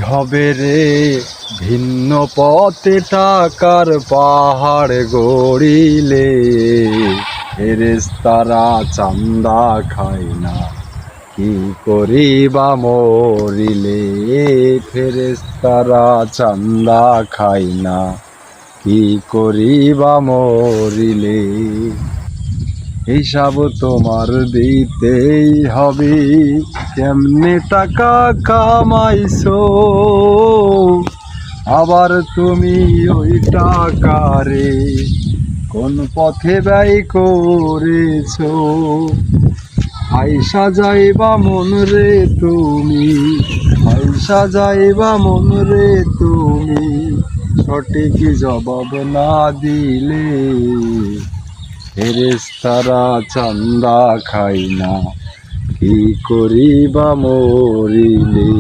হবে রে ভিন্ন পথে টাকার পাহাড় গড়িলে, ফেরেশতারা চান্দা খায় না কি করিবা মরিলে, ফেরেশতারা চান্দা খায় না কি করিবা মরিলে। হিসাব তোমার দিতেই হবে, কেমনে টাকা কামাইছো, আবার তুমি ওই টাকারে কোন পথে ব্যয় করেছো। আইসা যাইবা মন রে তুমি, আইসা যাইবা মন রে তুমি, সঠিক জবাব না দিলে, ফেরেশতারা চান্দা খায় না কি করিবা মরিলে।